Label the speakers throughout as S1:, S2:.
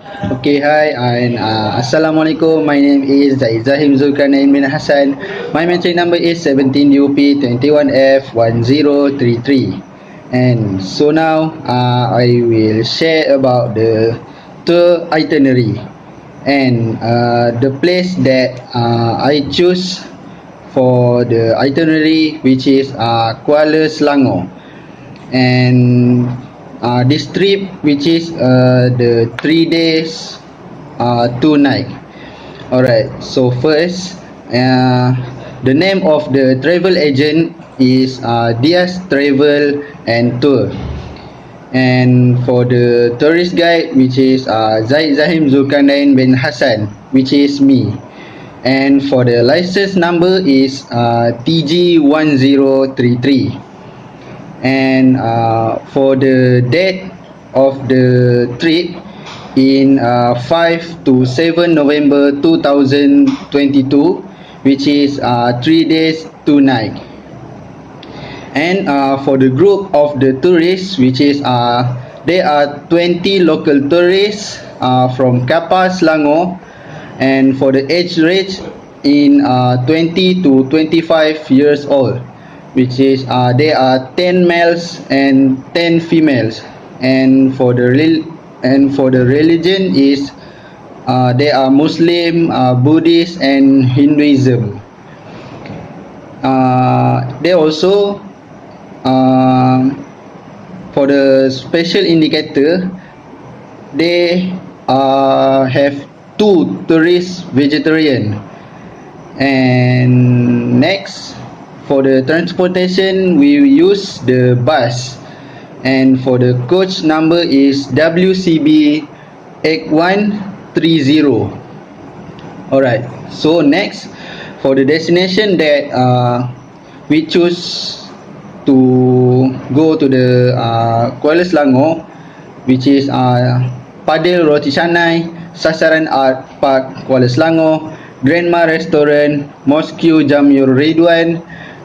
S1: Okay, hi, and Assalamualaikum. My name is Zahim Zulkarnain bin Hassan. My mentoring number is 17UP21F1033. And so now I will share about the tour itinerary and the place that I choose for the itinerary, which is Kuala Selangor. And this trip, which is the 3 days 2 night. Alright, so first, the name of the travel agent is Diaz Travel and Tour. And for the tourist guide, which is Zaid Zahim Zulkarnain bin Hassan, which is me. And for the license number is TG1033. And for the date of the trip in 5 to 7 November 2022, which is 3 days 2 nights. And for the group of the tourists, which is there are 20 local tourists from Kapal Selangor, and for the age range in 20 to 25 years old, which is there are 10 males and 10 females. And for the religion is they are Muslim, Buddhist, and Hinduism. They also for the special indicator, they have two tourist vegetarian. And next, for the transportation, we use the bus, and for the coach number is WCB 8130. Alright, so next, for the destination that we choose to go to the Kuala Selangor, which is Padil Roti Canai, Sasaran Art Park Kuala Selangor, Grandma Restaurant, Mosque Jamil Ridwan,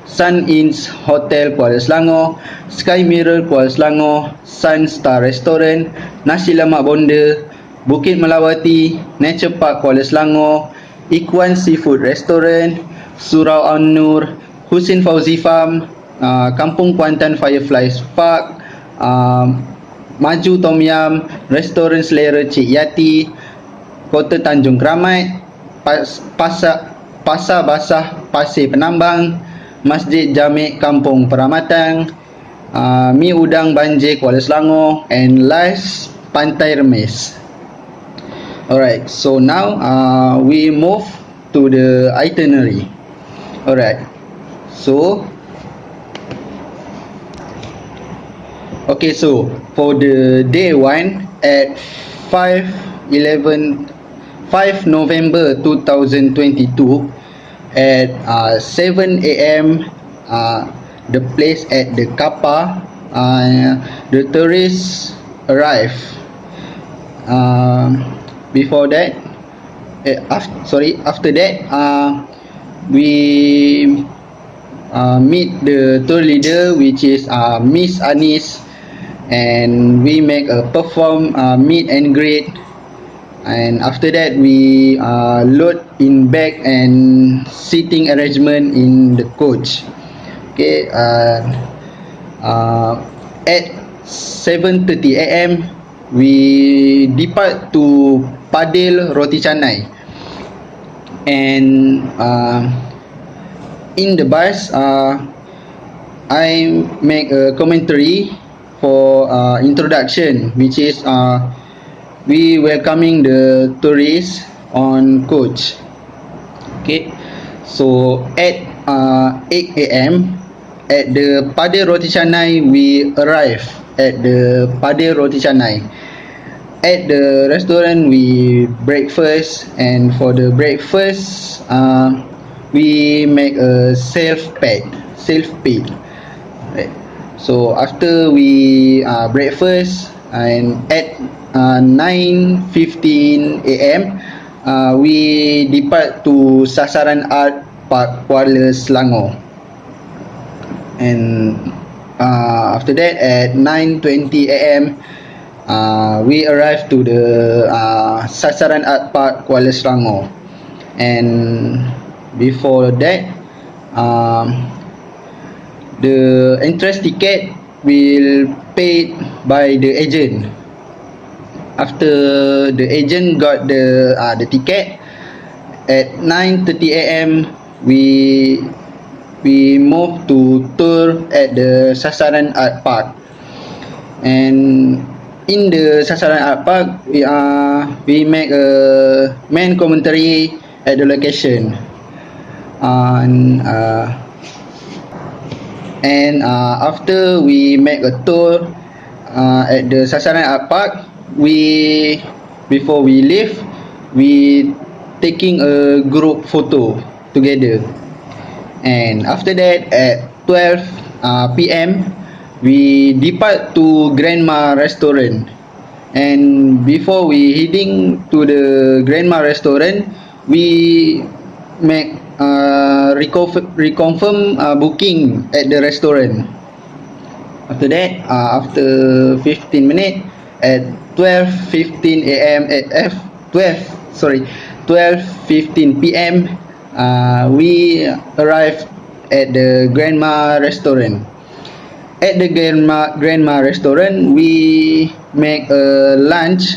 S1: Sun Inns Hotel Kuala Selangor, Sky Mirror Kuala Selangor, Sun Star Restaurant, Nasi Lemak Bonda, Bukit Melawati, Nature Park Kuala Selangor, Ikwan Seafood Restaurant, Surau An-Nur, Husin Fauzi Farm, Kampung Kuantan Fireflies Park, Maju Tom Yam, Restoran Selera Cik Yati, Kota Tanjung Keramat, Pasar Basah Pasir Penambang, Masjid Jamik Kampung Peramatang, Mi Udang Banjir Kuala Selangor, and last Pantai Remis. Alright, so now we move to the itinerary. Alright, so okay, so for the day 1 at 5 November 2022 at 7 a.m. The place at the Kappa, the tourists arrive. Before that, after that, we meet the tour leader, which is Miss Anis, and we make a perform meet and greet. And after that, we load in bag and seating arrangement in the coach. Okay, at 7:30 a.m. we depart to Padil Roti Canai, and in the bus, I make a commentary for introduction, which is we welcoming the tourists on coach. Okay, so at 8 a.m. at the Padil Roti Canai, we arrive at the Padil Roti Canai. At the restaurant, we breakfast, and for the breakfast, we make a self-paid. Right. So after we breakfast, and at 9:15 a.m. We depart to Sasaran Art Park Kuala Selangor, and after that at 9:20 a.m. we arrived to the Sasaran Art Park, Kuala Selangor. And before that, the entrance ticket will paid by the agent. After the agent got the ticket at 9:30 a.m., we moved to tour at the Sasaran Art Park. And in the Sasaran Art Park, we make a main commentary at the location. And after we make a tour at the Sasaran Art Park, before we leave, we taking a group photo together. And after that, at 12 p.m., we depart to Grandma Restaurant. And before we heading to the Grandma Restaurant, we make reconfirm booking at the restaurant. After that, after 15 minutes, at 12:15 a.m. at 12:15 p.m. We arrived at the Grandma Restaurant. At the Grandma Restaurant, we make a lunch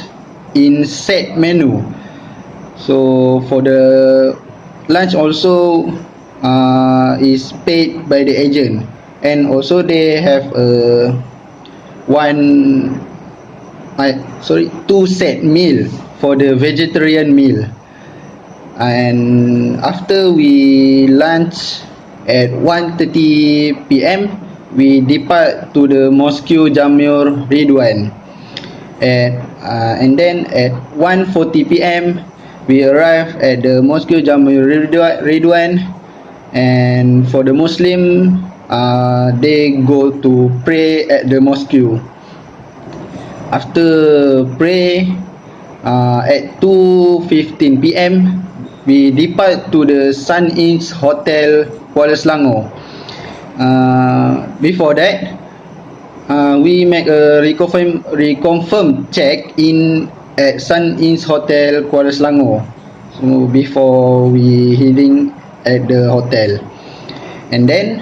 S1: in set menu. So for the lunch also is paid by the agent, and also they have two set meal for the vegetarian meal. And after we lunch at 1:30 p.m., we depart to the Mosque Jamur Ridwan. And then at 1:40 p.m., we arrive at the Mosque Jamur Ridwan. And for the Muslim, they go to pray at the mosque. After pray, at 2:15 p.m., we depart to the Sun Inns Hotel, Kuala Selangor. Before that, we make a reconfirm check in at Sun Inns Hotel, Kuala Selangor. So before we heading at the hotel. And then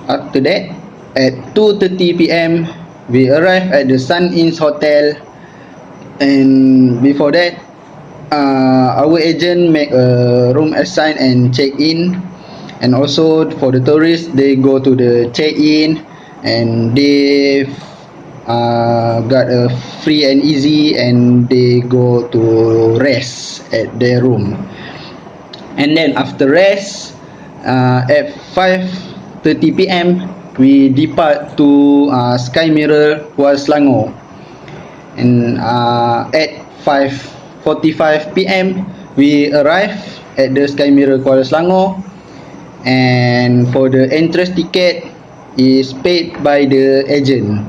S1: after that, at 2:30 p.m., we arrive at the Sun Inns Hotel. And before that, our agent make a room assign and check in. And also for the tourists, they go to the check in and they got a free and easy, and they go to rest at their room. And then after rest, at 5:30 p.m., we depart to Sky Mirror, Kuala Selangor. And at 5:45 p.m., we arrive at the Sky Mirror, Kuala Selangor. And for the entrance ticket is paid by the agent.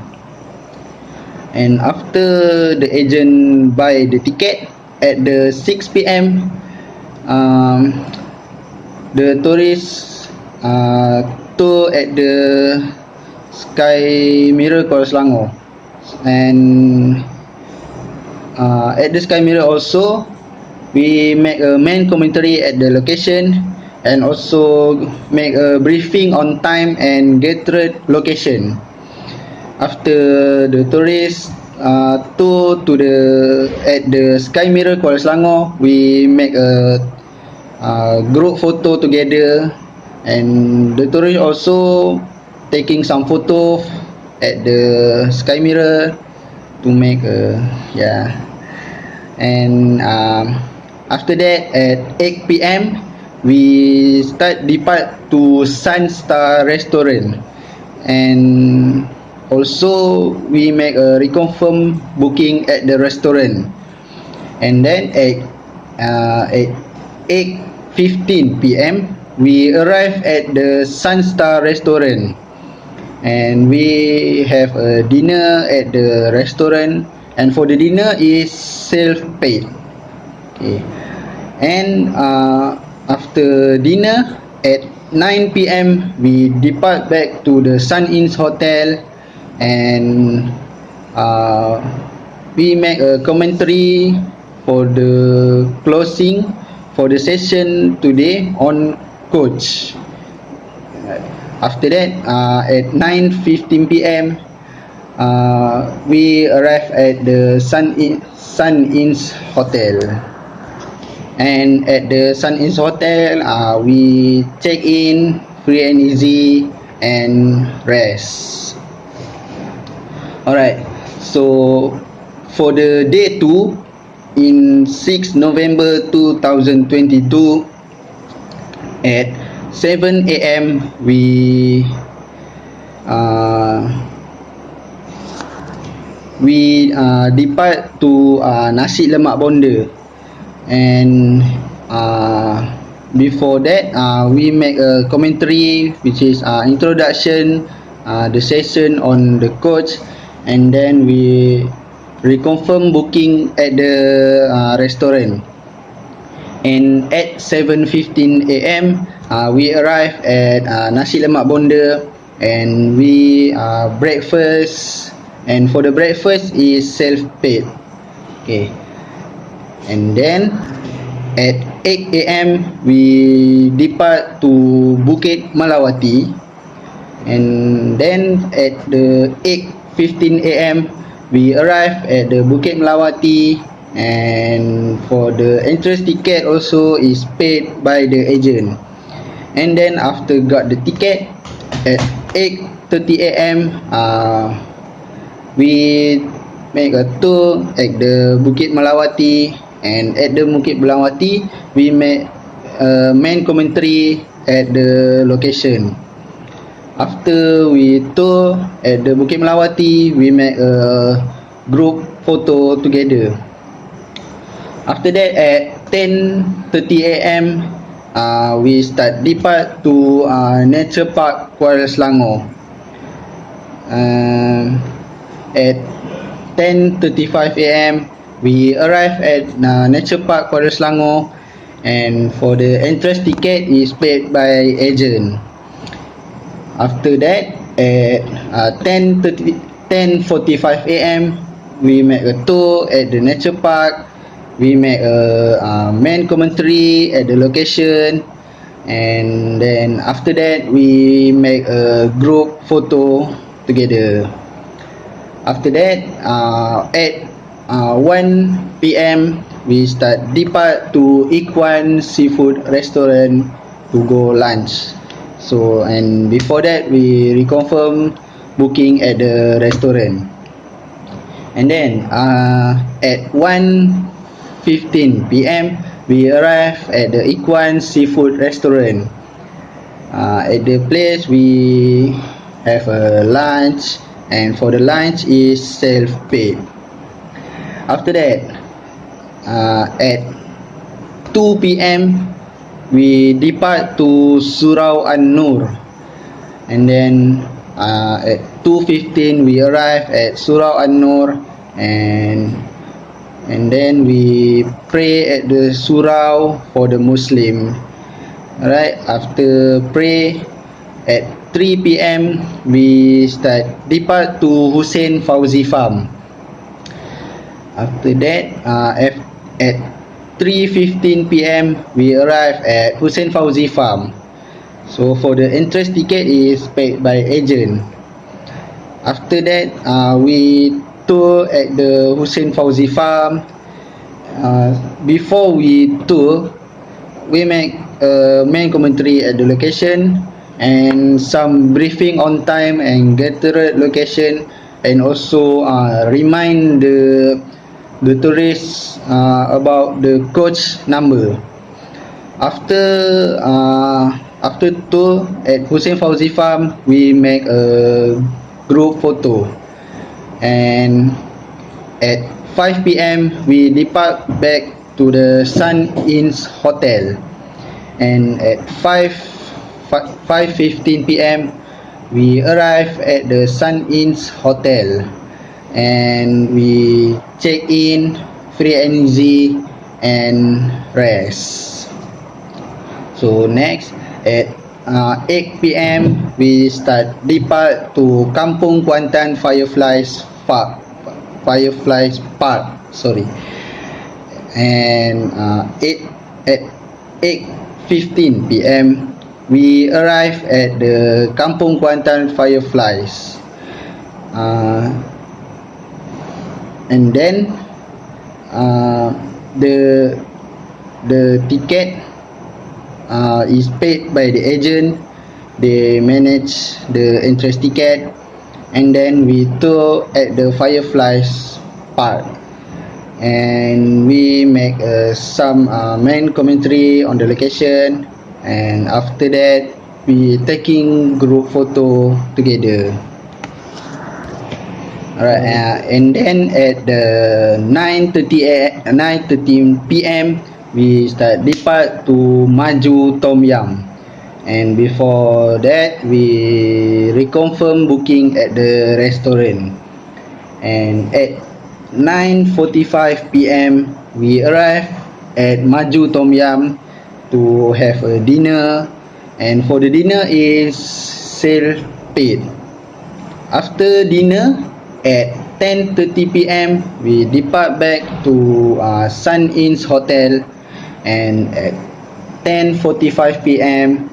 S1: And after the agent buy the ticket, at the 6 p.m., the tourists tour at the Sky Mirror, Kuala Selangor. And at the Sky Mirror also, we make a main commentary at the location, and also make a briefing on time and gathered location. After the tourists tour to at the Sky Mirror, Kuala Selangor, we make a group photo together, and the tourists also taking some photo at the Sky Mirror to make a And after that, at 8 p.m., we depart to Sunstar Restaurant. And also we make a reconfirm booking at the restaurant. And then at 8:15 p.m., we arrive at the Sunstar Restaurant, and we have a dinner at the restaurant. And for the dinner is self-paid. Okay. And after dinner at 9 p.m., we depart back to the Sun Inns Hotel, and we make a commentary for the closing for the session today on coach. After that, at 9:15 p.m., we arrive at the Sun Inns Hotel. And at the Sun Inns Hotel, we check in, free and easy, and rest. Alright, so for the day 2, in 6 November 2022, at 7 a.m. we depart to Nasi Lemak Bonda, and before that we make a commentary which is introduction, the session on the coach, and then we reconfirm booking at the restaurant. And at 7:15 a.m. We arrive at Nasi Lemak Bonda, and we breakfast, and for the breakfast is self-paid. Okay, and then at 8 a.m. we depart to Bukit Melawati, and then at the 8:15 a.m. we arrive at the Bukit Melawati, and for the entrance ticket also is paid by the agent. And then after got the ticket at 8:30 a.m. we make a tour at the Bukit Melawati, and at the Bukit Melawati we make a main commentary at the location. After we tour at the Bukit Melawati, we make a group photo together. After that, at 10:30 a.m. We start depart to Nature Park Kuala Selangor. At 10:35 a.m. we arrive at Nature Park Kuala Selangor, and for the entrance ticket is paid by agent. After that, at 10:45 a.m. we make a tour at the nature park. We make a main commentary at the location, and then after that we make a group photo together. After that, at 1 p.m. we start depart to Ikwan Seafood Restaurant to go lunch. So, and before that we reconfirm booking at the restaurant. And then at 1:15 p.m. we arrive at the Ikwan Seafood Restaurant. At the place we have a lunch, and for the lunch is self-paid. After that, at 2 p.m. we depart to Surau An-Nur, and then at 2:15 we arrive at Surau An-Nur, and then we pray at the surau for the Muslim. Alright, after pray at 3 p.m. we start depart to Hussein Fauzi Farm. After that, at 3:15 p.m. we arrive at Hussein Fauzi Farm. So for the entrance ticket is paid by agent. After that, we tour at the Hussein Fauzi Farm. Before we tour, we make a main commentary at the location, and some briefing on time and get the location, and also remind the tourists about the coach number. After tour at Hussein Fauzi Farm, we make a group photo, and at 5 p.m. we depart back to the Sun Inns Hotel, and at 5:15 p.m. we arrive at the Sun Inns Hotel, and we check in, free and easy, and rest. So next, at 8 p.m. we start depart to Kampung Kuantan Fireflies Park. Fireflies Park. Sorry. And 8:15 p.m. we arrived at the Kampung Kuantan Fireflies. And then the ticket is paid by the agent. They manage the entrance ticket, and then we tour at the Fireflies Park, and we make some main commentary on the location, and after that we taking group photo together. Alright, and then at the 9:30 p.m. we depart to Maju Tom Yam, and before that we reconfirm booking at the restaurant, and at 9:45 p.m. we arrive at Maju Tom Yam to have a dinner, and for the dinner is self-paid. After dinner at 10:30 p.m. we depart back to Sun Inn's Hotel, and at 10:45 p.m.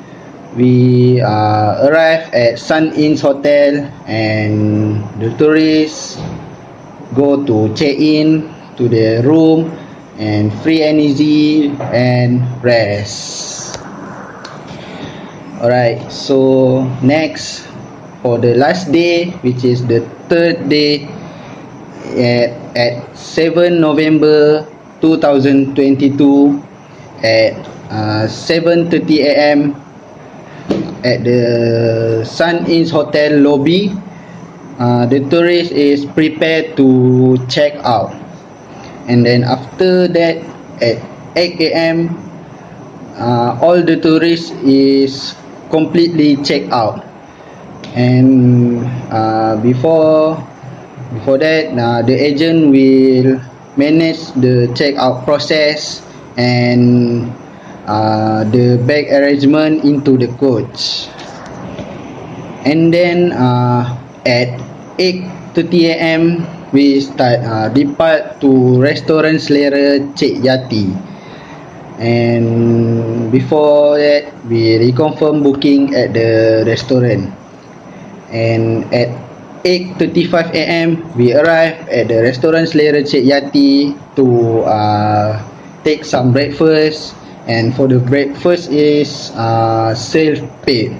S1: we arrive at Sun Inn's Hotel, and the tourists go to check in to the room and free and easy and rest. Alright, so next, for the last day, which is the third day, at 7 November 2022 at 7:30 a.m. at the Sun Inn's Hotel lobby, the tourist is prepared to check out, and then after that at 8 a.m. all the tourists is completely checked out, and before that the agent will manage the check-out process and the bag arrangement into the coach. And then at 8:30 a.m. we depart to restaurant Selera Cik Yati, and before that we reconfirm booking at the restaurant, and at 8:35 a.m. we arrive at the restaurant Selera Cik Yati to take some breakfast, and for the breakfast is self-paid.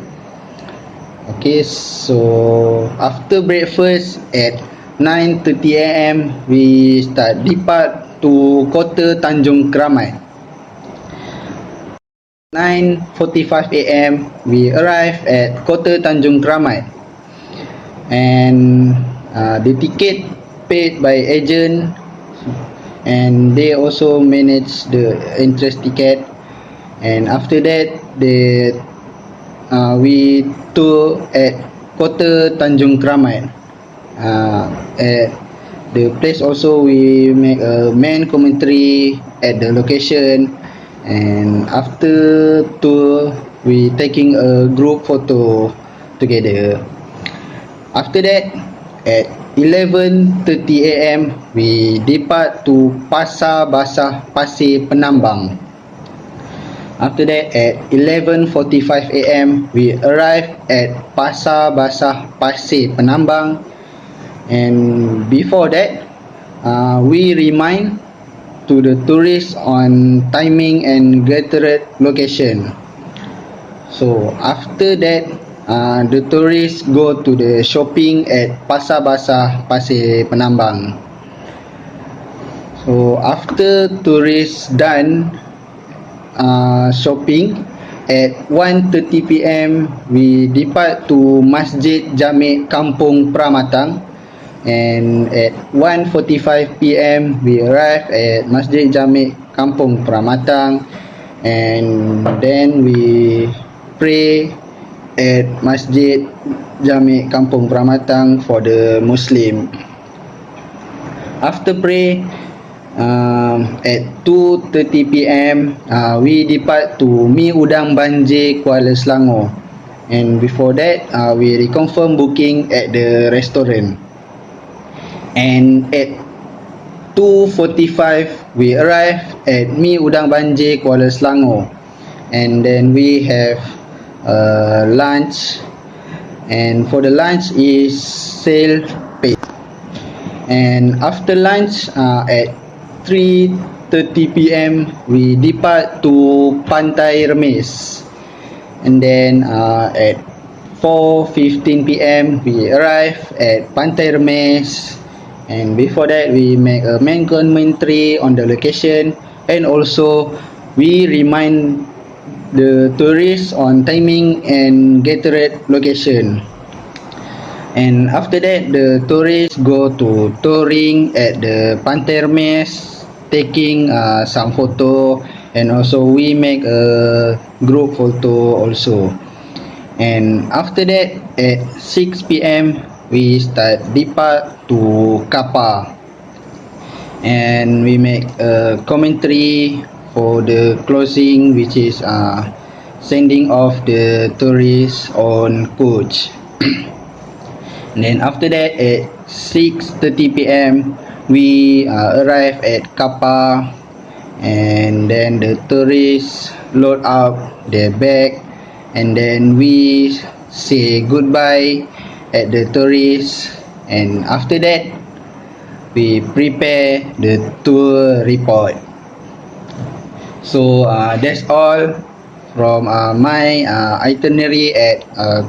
S1: Okay, so after breakfast at 9:30 a.m. we depart to Kota Tanjung Keramat. 9:45 a.m. we arrive at Kota Tanjung Keramat, and the ticket paid by agent, and they also manage the entrance ticket, and after that we tour at Kota Tanjung Keramat. At the place also we make a main commentary at the location, and after tour we taking a group photo together. After that at 11:30 a.m. we depart to Pasar Basah Pasir Penambang. After that at 11:45 a.m. we arrive at Pasar Basah Pasir Penambang, and before that we remind to the tourists on timing and gathered location. So after that the tourists go to the shopping at Pasar Basah Pasir Penambang. So after tourists done shopping at 1:30 p.m. we depart to Masjid Jami' Kampung Pramatang, and at 1:45 p.m. we arrive at Masjid Jami' Kampung Pramatang, and then we pray at Masjid Jami' Kampung Pramatang for the Muslim. After pray at 2:30 p.m. We depart to Mi Udang Banjir, Kuala Selangor, and before that we reconfirm booking at the restaurant. And at 2:45 we arrive at Mi Udang Banjir, Kuala Selangor, and then we have lunch, and for the lunch is self-paid. And after lunch at 3:30 p.m. we depart to Pantai Remis, and then at 4:15 p.m. we arrive at Pantai Remis, and before that we make a main commentary on the location, and also we remind the tourists on timing and Gatorade location. And after that the tourists go to touring at the Pantai Remis, taking some photo, and also we make a group photo also. And after that at 6 p.m. we start depart to Kappa, and we make a commentary for the closing, which is sending off the tourists on coach. And then after that at 6:30 p.m. we arrive at Kappa, and then the tourists load up their bag, and then we say goodbye at the tourists, and after that we prepare the tour report. So that's all from my itinerary at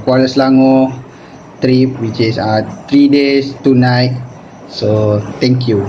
S1: Kuala Selangor trip, which is 3 days 2 nights. So thank you.